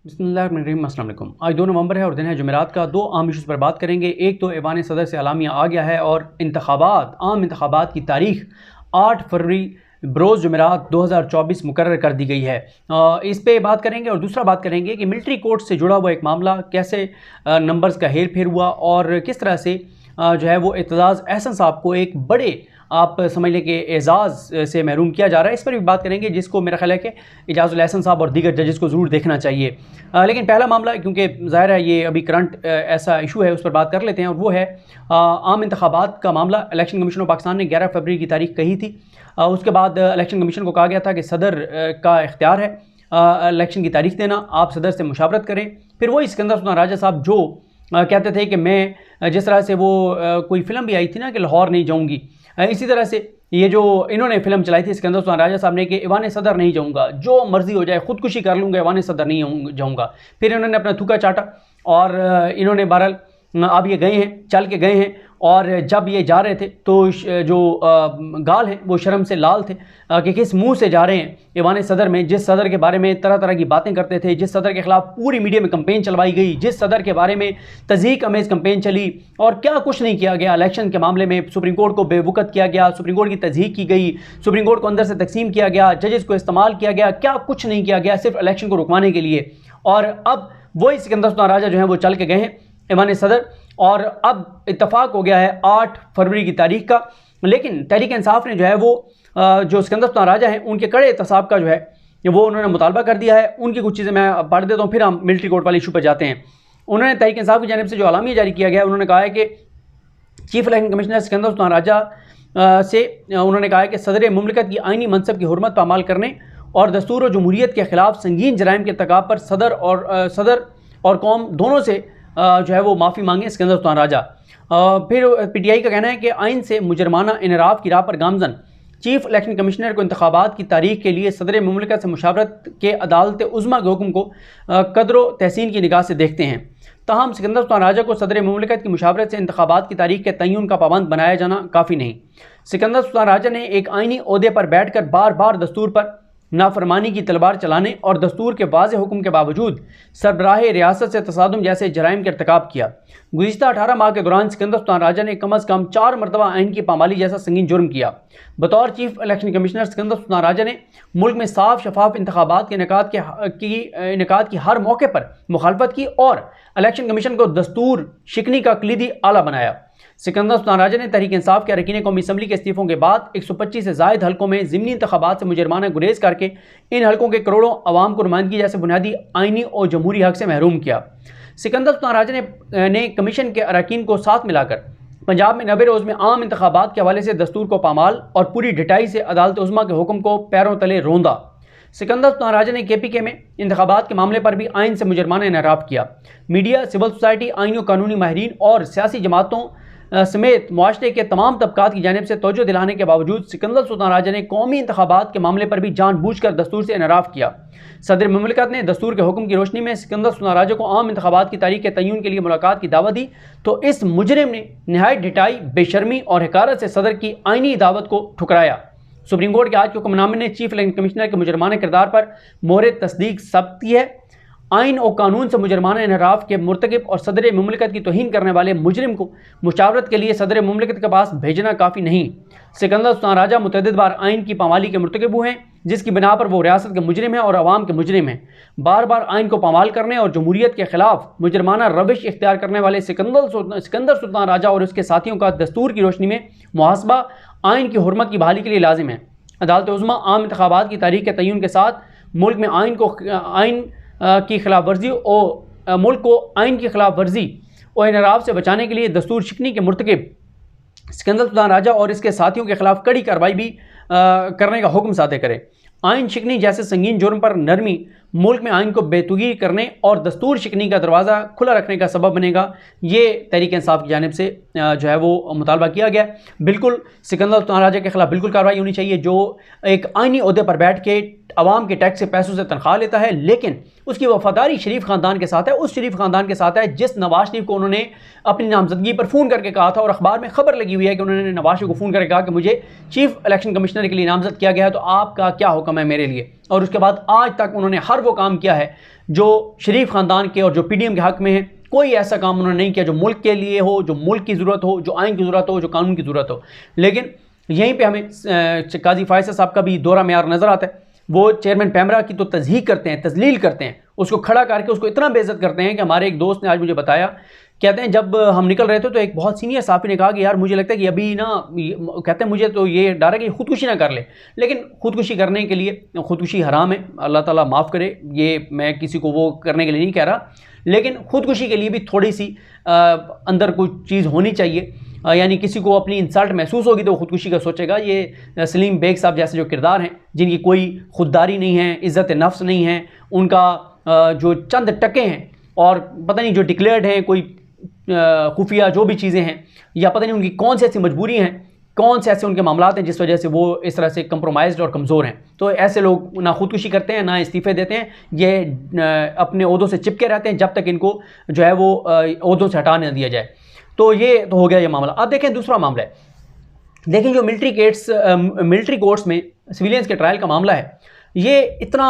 बिस्मिल्लाहिर्रहमानिर्रहीम। अस्सलाम वालेकुम। आज 2 नवंबर है और दिन है जुमेरात का। दो आम इशूज़ पर बात करेंगे। एक तो ऐवान सदर से अलामिया आ गया है और आम इंतखाबात की तारीख 8 फरवरी बरोज़ जुमेरात 2024 मुकर्रर कर दी गई है। इस पे बात करेंगे और दूसरा बात करेंगे कि मिलिट्री कोर्ट से जुड़ा हुआ एक मामला कैसे नंबर्स का हेर फेर हुआ और किस तरह से जो है वो एतजाज़ अहसन साहब को एक बड़े आप समझ लें कि एजाज़ से महरूम किया जा रहा है। इस पर भी बात करेंगे जिसको मेरा ख्याल है कि एजाज़ुल एहसन साहब और दीगर जजेस को ज़रूर देखना चाहिए। लेकिन पहला मामला, क्योंकि ज़ाहिर है ये अभी करंट ऐसा इशू है, उस पर बात कर लेते हैं और वो है आम इंतखाबात का मामला। इलेक्शन कमीशन ऑफ पाकिस्तान ने 11 फरवरी की तारीख कही थी। उसके बाद इलेक्शन कमीशन को कहा गया था कि सदर का इख्तियार है इलेक्शन की तारीख देना, आप सदर से मुशावरत करें। फिर वही सिकंदर सुल्तान राजा साहब जो कहते थे कि मैं जिस तरह से वो कोई फ़िल्म भी आई थी ना कि लाहौर नहीं जाऊँगी, इसी तरह से ये जो इन्होंने फ़िल्म चलाई थी सिकंदर सुल्तान राजा साहब ने कि ऐवान सदर नहीं जाऊँगा, जो मर्ज़ी हो जाए, ख़ुदकुशी कर लूँगा, ऐवान सदर नहीं जाऊँगा। फिर इन्होंने अपना थूका चाटा और इन्होंने बहरहाल अब ये गए हैं, चल के गए हैं। और जब ये जा रहे थे तो जो गाल हैं वो शर्म से लाल थे कि किस मुंह से जा रहे हैं ऐवान सदर में, जिस सदर के बारे में तरह तरह की बातें करते थे, जिस सदर के ख़िलाफ़ पूरी मीडिया में कंपेन चलवाई गई, जिस सदर के बारे में तज़हीक अमेज़ कंपेन चली और क्या कुछ नहीं किया गया। इलेक्शन के मामले में सुप्रीम कोर्ट को बेवकूफ़ किया गया, सुप्रीम कोर्ट की तज़हीक की गई, सुप्रीम कोर्ट को अंदर से तकसीम किया गया, जजेस को इस्तेमाल किया गया, क्या कुछ नहीं किया गया सिर्फ इलेक्शन को रुकवाने के लिए। और अब वही सिकंदर सुल्तान राजा जो हैं वो चल के गए हैं ऐवान सदर और अब इत्तफाक हो गया है 8 फरवरी की तारीख का। लेकिन तहरीक इंसाफ ने जो है वो जो सिकंदर सुल्तान राजा हैं उनके कड़े एहतसाब का जो है वो उन्होंने मुतालबा कर दिया है। उनकी कुछ चीज़ें मैं पढ़ देता हूँ, फिर हम मिलिट्री कोर्ट वाले इशू पर जाते हैं। उन्होंने तहरीक इंसाफ की जानिब से जो अलामिया जारी किया गया है, उन्होंने कहा है कि chief election commissioner Sikandar Sultan Raja से उन्होंने कहा है कि सदर मुमलिकत की आइनी मनसब की हुर्मत पर अमल करने और दस्तूर और जमहूरियत के ख़िलाफ़ संगीन जराइम के इर्तिकाब पर सदर और कौम दोनों से जो है वो माफ़ी मांगे सिकंदर सुल्तान राजा। फिर पीटीआई का कहना है कि आइन से मुजरमाना इनराफ की राह पर गामजन चीफ इलेक्शन कमिश्नर को इंतखाबात की तारीख के लिए सदर मुमलिकत से मुशावरत के अदालत उज़्मा के हुक्म को कदर तहसीन की निगाह से देखते हैं। ताहम सिकंदर सुल्तान राजा को सदर मुमलिकत की मुशावरत से इंतखाबात की तारीख के तयन का पाबंद बनाया जाना काफ़ी नहीं। सिकंदर सुल्तान राजा ने एक आइनी ओहदे पर बैठ कर बार बार दस्तूर पर नाफरमानी की तलवार चलाने और दस्तूर के वाज़े हुक्म के बावजूद सरबराह रियासत से तसादुम जैसे जराइम का इर्तिकाब किया। गुज़िश्ता 18 माह के दौरान सिकंदर सुल्तान राजा ने कम अज़ कम 4 मरतबा आइन की पामाली जैसा संगीन जुर्म किया। बतौर chief election commissioner Sikandar Sultan Raja ने मुल्क में साफ शफाफ इंतखाबात के इनेकाद की हर मौके पर मुखालफत की और इलेक्शन कमीशन को दस्तूर शिकनी का कलीदी आला बनाया। सिकंदर सुल्तान राजा ने तहरीक इंसाफ के अरकान कौमी असम्बली के इस्तीफ़ों के बाद 125 से ज़ायद हल्कों में ज़िमनी इंतखाबात से मुजरमाना गुरेज करके इन हल्कों के करोड़ों अवाम को नुमाइंदगी जैसे बुनियादी आइनी और जमहूरी हक से महरूम किया। सिकंदर सुल्तान राजा ने कमीशन के अरकान को साथ मिलाकर पंजाब में 90 रोज़ में आम इंतखाबात के हवाले से दस्तूर को पामाल और पूरी ढिठाई से अदालत उज़्मा के हुक्म को पैरों तले रोंदा। सिकंदर सुल्तान राजा ने KPK में इंतखाबात के मामले पर भी आइन से मुजरमाना इनराफ किया। मीडिया, सिविल सोसाइटी, आइनी और कानूनी माहिरीन और सियासी जमातों समेत मुआशरे के तमाम तबकात की जानिब से तवज्जो दिलाने के बावजूद सिकंदर सुल्तान राजा ने कौमी इंतखाबात के मामले पर भी जानबूझकर दस्तूर से इनराफ किया। सदर मुमलिकत ने दस्तूर के हुक्म की रोशनी में सिकंदर सुल्तान राजा को आम इंतखाबात की तारीख के तयन के लिए मुलाकात की दावत दी तो इस मुजरिम ने नहायत ढिठाई, बेशर्मी और हकारत से सदर की आइनी दावत को ठुकराया। सुप्रीम कोर्ट के आज के हुक्मनामे ने चीफ इलेक्शन कमिश्नर के मुजरमाना किरदार पर मोहर तस्दीक सब्त की है। आइन और कानून से मुजरमाना इनराफ के मुर्तकिब और सदर मुमलिकत की तौहीन करने वाले मुजरिम को मुशावरत के लिए सदर मुमलिकत के पास भेजना काफ़ी नहीं। सिकंदर सुल्तान राजा मुतअद्दिद बार आइन की पामाली के मुर्तकिब हुए हैं, जिसकी बिना पर वो रियासत के मुजरिम हैं और अवाम के मुजरिम हैं। बार बार आइन को पामाल करने और जमहूरियत के खिलाफ मुजरमाना रविश इख्तियार करने वाले सिकंदर सुल्तान राजा और उसके साथियों का दस्तूर की रोशनी में मुहासबा आइन की हुर्मत की बहाली के लिए लाजिम है। अदालत उज़्मा आम इंतखाबात की तारीख के तयन के साथ मुल्क में आइन की खिलाफ वर्जी और मुल्क को आइन की खिलाफ वर्जी और इनराफ से बचाने के लिए दस्तूर शिकनी के मुर्तकिब सिकंदर सुल्तान राजा और इसके साथियों के खिलाफ कड़ी कार्रवाई भी करने का हुक्म सादे करे। आइन शिकनी जैसे संगीन जुर्म पर नरमी मुल्क में आइन को बेतुगी करने और दस्तूर शिकनी का दरवाज़ा खुला रखने का सबब बनेगा। ये तहरीक इंसाफ की जानिब से जो है वो मुतालबा किया गया। बिल्कुल सिकंदर सुल्तान राजा के खिलाफ बिल्कुल कार्रवाई होनी चाहिए, जो एक आइनी ओहदे पर बैठ के आवाम के टैक्स से पैसों से तनख्वाह लेता है, लेकिन उसकी वफादारी शरीफ ख़ानदान के साथ है, उस शरीफ ख़ानदान के साथ है जिस नवाज शरीफ को उन्होंने अपनी नामजदगी पर फ़ोन करके कहा था और अखबार में खबर लगी हुई है कि उन्होंने नवाज शरीफ को फ़ोन करके कहा कि मुझे चीफ इलेक्शन कमिश्नर के लिए नामजद किया गया है, तो आपका क्या हुक्म है मेरे लिए। और उसके बाद आज तक उन्होंने हर वो काम किया है जो शरीफ ख़ानदान के और जो PDM के हक़ में है। कोई ऐसा काम उन्होंने नहीं किया जो मुल्क के लिए हो, जो मुल्क की ज़रूरत हो, जो आइन की ज़रूरत हो, जो कानून की ज़रूरत हो। लेकिन यहीं पे हमें काजी फ़ायज़ साहब का भी दोहरा मेयार नज़र आता है। वो चेयरमैन पैमरा की तो तज़हीक करते हैं, तज़लील करते हैं, उसको खड़ा करके उसको इतना बेइज्जत करते हैं कि हमारे एक दोस्त ने आज मुझे बताया, कहते हैं जब हम निकल रहे थे तो एक बहुत सीनियर साफ़ी ने कहा कि यार मुझे लगता है कि अभी ना, कहते हैं मुझे तो ये डर है कि खुदकुशी ना कर ले। लेकिन खुदकुशी करने के लिए, खुदकुशी हराम है, अल्लाह ताला माफ़ करे, ये मैं किसी को वो करने के लिए नहीं कह रहा, लेकिन खुदकुशी के लिए भी थोड़ी सी अंदर कोई चीज़ होनी चाहिए। यानी किसी को अपनी इंसल्ट महसूस होगी तो वो खुदकुशी का सोचेगा। ये सलीम बेग साहब जैसे जो किरदार हैं, जिनकी कोई खुददारी नहीं है, इज़्ज़त नफ्स नहीं है, उनका जो चंद टके हैं और पता नहीं जो डिक्लेयर्ड हैं, कोई खुफिया जो भी चीज़ें हैं, या पता नहीं उनकी कौन सी ऐसी मजबूरी हैं, कौन से ऐसे उनके मामलात हैं जिस वजह से वो इस तरह से कंप्रोमाइज़्ड और कमज़ोर हैं। तो ऐसे लोग ना खुदकुशी करते हैं, ना इस्तीफ़े देते हैं, ये अपने ओहदों से चिपके रहते हैं जब तक इनको जो है वो ओहदों से हटा न दिया जाए। तो ये तो हो गया ये मामला। अब देखें दूसरा मामला है, देखें जो मिलिट्री कोर्ट्स में सिविलियंस के ट्रायल का मामला है, ये इतना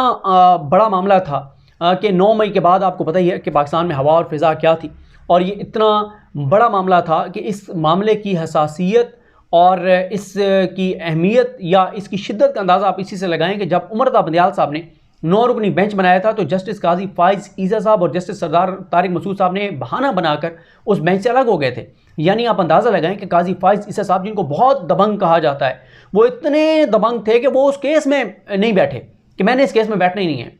बड़ा मामला था कि 9 मई के बाद आपको पता ही है कि पाकिस्तान में हवा और फ़िज़ा क्या थी, और ये इतना बड़ा मामला था कि इस मामले की हसासियत और इसकी अहमियत या इसकी शिद्दत का अंदाज़ा आप इसी से लगाएं कि जब उमर रज़ा बंदियाल साहब ने 9 रुकनी बेंच बनाया था तो जस्टिस काजी फ़ाइज़ ईसा साहब और जस्टिस सरदार तारिक मसूद साहब ने बहाना बनाकर उस बेंच से अलग हो गए थे। यानी आप अंदाज़ा लगाएं कि काजी फ़ाइज़ ईसा साहब, जिनको बहुत दबंग कहा जाता है, वो इतने दबंग थे कि वो उस केस में नहीं बैठे कि मैंने इस केस में बैठना ही नहीं है।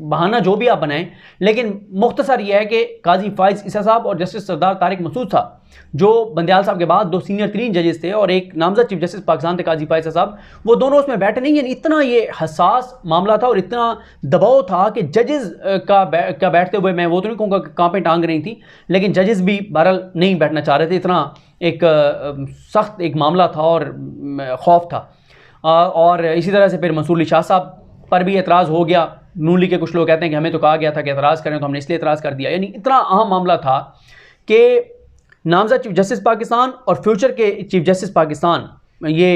बहाना जो भी आप बनाएं, लेकिन मुख्तसर यह है कि काजी फ़ाइज़ ईसा साहब और जस्टिस सरदार तारिक मसूद साहब, जो बंदियाल साहब के बाद 2 सीनियर 3 जजेस थे और एक नामज़द चीफ जस्टिस पाकिस्तान थे काजी फ़ाइज़ साहब, वो दोनों उसमें बैठे नहीं। यानी इतना ये हसास मामला था और इतना दबाव था कि जजेस का बैठते हुए, मैं वो तो नहीं कहूँगा कि कांपे टांग रही थी, लेकिन जजेस भी बहरहाल नहीं बैठना चाह रहे थे। इतना एक सख्त एक मामला था और खौफ था। और इसी तरह से फिर मंसूर अली शाह साहब पर भी एतराज़ हो गया। नून लीग के कुछ लोग कहते हैं कि हमें तो कहा गया था कि एतराज़ करें, तो हमने इसलिए एतराज़ कर दिया। यानी इतना अहम मामला था कि नामज़द चीफ जस्टिस पाकिस्तान और फ्यूचर के चीफ जस्टिस पाकिस्तान, ये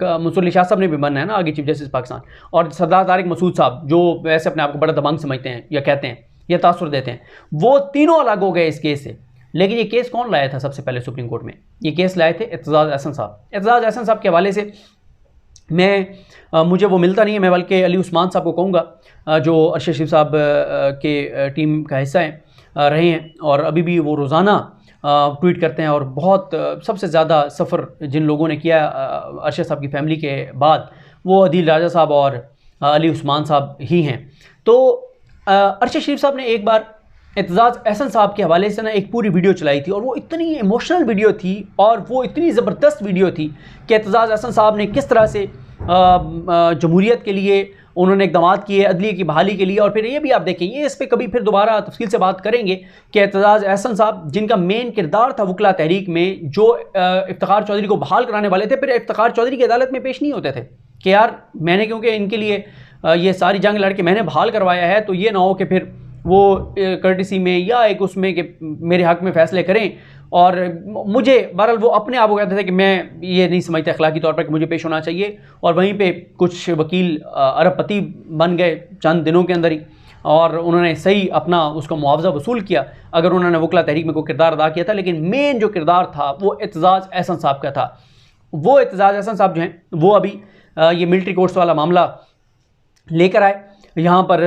मंसूर अली शाह साहब ने भी बनना है ना आगे चीफ जस्टिस पाकिस्तान, और सरदार तारिक मसूद साहब जो वैसे अपने आप को बड़ा दबंग समझते हैं या कहते हैं या तासुर देते हैं, वो तीनों अलग हो गए इस केस से। लेकिन ये केस कौन लाया था सबसे पहले सुप्रीम कोर्ट में? ये केस लाए थे एतजाज़ अहसन साहब। एतजाज़ अहसन साहब के हवाले से मुझे वो मिलता नहीं है, मैं बल्कि अली उस्मान साहब को कहूँगा जो अरशद शरीफ साहब के टीम का हिस्सा रहे हैं और अभी भी वो रोज़ाना ट्वीट करते हैं, और बहुत सबसे ज़्यादा सफ़र जिन लोगों ने किया अरशद साहब की फ़ैमिली के बाद, वो अदील राजा साहब और अली उस्मान साहब ही हैं। तो अरशद शरीफ साहब ने एक बार एतजाज़ अहसन साहब के हवाले से ना एक पूरी वीडियो चलाई थी, और वो इतनी इमोशनल वीडियो थी और वो इतनी ज़बरदस्त वीडियो थी कि एतजाज़ अहसन साहब ने किस तरह से जमहूरियत के लिए उन्होंने इक़दामात किए, अदलिया की बहाली के लिए। और फिर ये भी आप देखें, ये इस पर कभी फिर दोबारा तफसील से बात करेंगे कि एतजाज़ अहसन साहब जिनका मेन किरदार था वकला तहरीक में, जो इफ्तिखार चौधरी को बहाल कराने वाले थे, फिर इफ्तिखार चौधरी की अदालत में पेश नहीं होते थे कि यार मैंने, क्योंकि इनके लिए ये सारी जंग लड़ के मैंने बहाल करवाया है, तो ये ना हो कि फिर वो कर्टिसी में या एक उसमें कि मेरे हक़ में फ़ैसले करें। और मुझे बहरहाल वो अपने आप को कहते थे कि मैं ये नहीं समझता अखलाकी तौर पर कि मुझे पेश होना चाहिए। और वहीं पे कुछ वकील अरबपति बन गए चंद दिनों के अंदर ही, और उन्होंने सही अपना उसका मुआवजा वसूल किया अगर उन्होंने वकला तहरीक में कोई किरदार अदा किया था। लेकिन मेन जो किरदार था वो एतजाज़ अहसन साहब का था। वो एतजाज़ अहसन साहब जो हैं वो अभी ये मिलिट्री कोर्ट्स वाला मामला लेकर आए यहाँ पर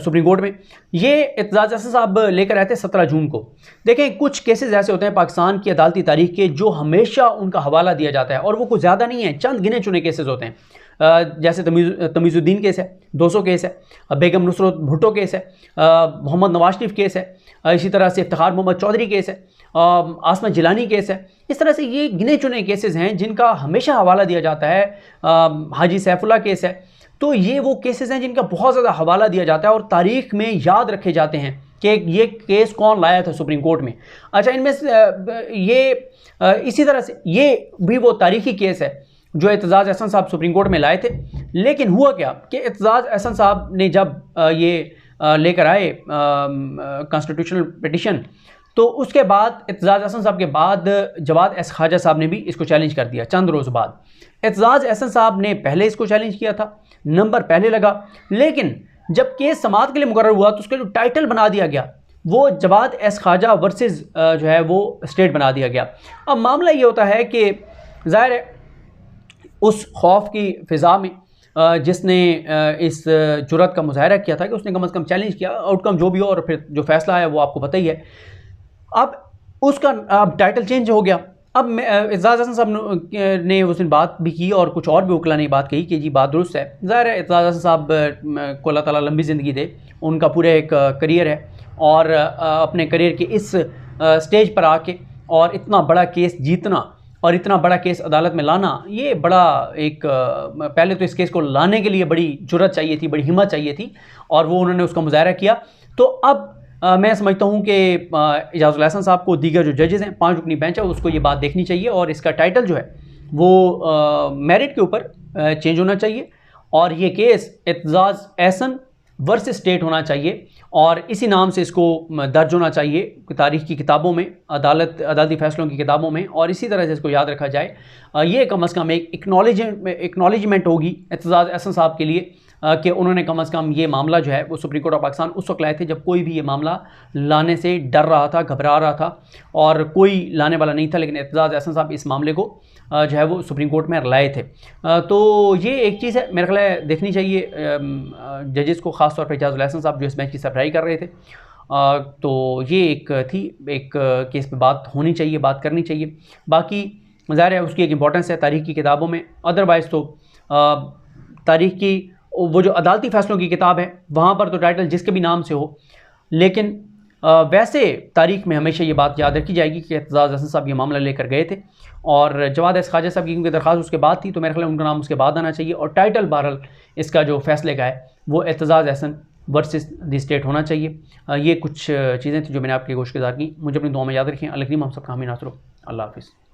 सुप्रीम कोर्ट में। ये एतजाज़ अहसन साहब लेकर आए थे 17 जून को। देखें, कुछ केसेस ऐसे होते हैं पाकिस्तान की अदालती तारीख के जो हमेशा उनका हवाला दिया जाता है, और वो कुछ ज़्यादा नहीं है, चंद गिने चुने केसेस होते हैं। जैसे तमीज़ुद्दीन केस है, 200 केस है, बेगम नुसरत भुट्टो केस है, मोहम्मद नवाज शरीफ केस है, इसी तरह से इफ्तिखार मोहम्मद चौधरी केस है, आसमा जिलानी केस है। इस तरह से ये गिने चुने केसेस हैं जिनका हमेशा हवाला दिया जाता है। हाजी सैफुल्लाह केस है। तो ये वो केसेस हैं जिनका बहुत ज़्यादा हवाला दिया जाता है और तारीख़ में याद रखे जाते हैं कि ये केस कौन लाया था सुप्रीम कोर्ट में। अच्छा, इनमें ये इसी तरह से ये भी वो तारीख़ी केस है जो एतजाज़ अहसन साहब सुप्रीम कोर्ट में लाए थे। लेकिन हुआ क्या कि एतजाज़ अहसन साहब ने जब ये लेकर आए कॉन्स्टिट्यूशनल पिटिशन, तो उसके बाद एतजाज़ अहसन साहब के बाद जवाद एस ख्वाजा साहब ने भी इसको चैलेंज कर दिया। चंद रोज़ बाद एतजाज़ अहसन साहब ने पहले इसको चैलेंज किया था, नंबर पहले लगा, लेकिन जब केस समाअत के लिए मुकर्रर हुआ तो उसका जो टाइटल बना दिया गया वो जवाद एस ख्वाजा वर्सेस जो है वो स्टेट बना दिया गया। अब मामला ये होता है कि ज़ाहिर है उस खौफ की फ़िज़ा में जिसने इस जुर्रत का मुज़ाहरा किया था कि उसने कम अज़ कम चैलेंज किया, आउटकम जो भी हो और फिर जो फ़ैसला है वो आपको पता ही है। अब उसका अब टाइटल चेंज हो गया। अब एतजाज़ अहसन साहब ने उस दिन बात भी की और कुछ और भी वकला ने बात कही कि जी बात दुरुस्त है। ज़ाहिर है एतजाज़ अहसन साहब को अल्लाह ताला लंबी ज़िंदगी दे, उनका पूरा एक करियर है और अपने करियर के इस स्टेज पर आके और इतना बड़ा केस जीतना और इतना बड़ा केस अदालत में लाना, ये बड़ा एक पहले तो इस केस को लाने के लिए बड़ी जुर्रत चाहिए थी, बड़ी हिम्मत चाहिए थी और वो उन्होंने उसका मुज़ाहरा किया। तो अब मैं समझता हूँ कि इजाज़ुल हसन साहब को दीगर जो जजेज़ हैं 5 रुकनी बेंच है उसको ये बात देखनी चाहिए और इसका टाइटल जो है वो मेरिट के ऊपर चेंज होना चाहिए और ये case Aitzaz Ahsan versus state होना चाहिए और इसी नाम से इसको दर्ज होना चाहिए तारीख़ की किताबों में, अदालती फ़ैसलों की किताबों में, और इसी तरह से इसको याद रखा जाए। ये कम अज़ कम एक एक्नॉलेजमेंट होगी एतजाज़ अहसन साहब के लिए कि उन्होंने कम अज़ कम ये मामला जो है वो सुप्रीम कोर्ट ऑफ पाकिस्तान उस वक्त लाए थे जब कोई भी ये मामला लाने से डर रहा था, घबरा रहा था और कोई लाने वाला नहीं था, लेकिन एतजाज़ अहसन साहब इस मामले को जो है वो सुप्रीम कोर्ट में लाए थे। तो ये एक चीज़ है मेरे ख्याल है देखनी चाहिए जजेस को, ख़ास तौर पर इजाज़ुल हसन साहब जो इस बेंच की सरबराही कर रहे थे। तो ये एक थी, एक केस पे बात होनी चाहिए, बात करनी चाहिए। बाकी ज़ाहिर है उसकी एक इम्पॉर्टेंस है तारीख़ की किताबों में, अदरवाइज़ तो तारीख़ की वो जो अदालती फ़ैसलों की किताब है वहाँ पर तो टाइटल जिसके भी नाम से हो, लेकिन वैसे तारीख़ में हमेशा ये बात याद रखी जाएगी कि एतजाज़ अहसन साहब ये मामला लेकर गए थे और जवाद एस ख्वाजा साहब की क्योंकि दरख्वास्त उसके बाद थी तो मेरे ख्याल उनका नाम उसके बाद आना चाहिए और टाइटल बहरहाल इसका जो फ़ैसले का है वो Aitzaz Ahsan versus the state होना चाहिए। ये कुछ चीज़ें थी जो मैंने आपकी गोश्त गुज़ार की। मुझे अपनी दुआ में याद रखें। अल्लाह करीम हम सब का हामी नासर हो। अल्लाह हाफ़िज़।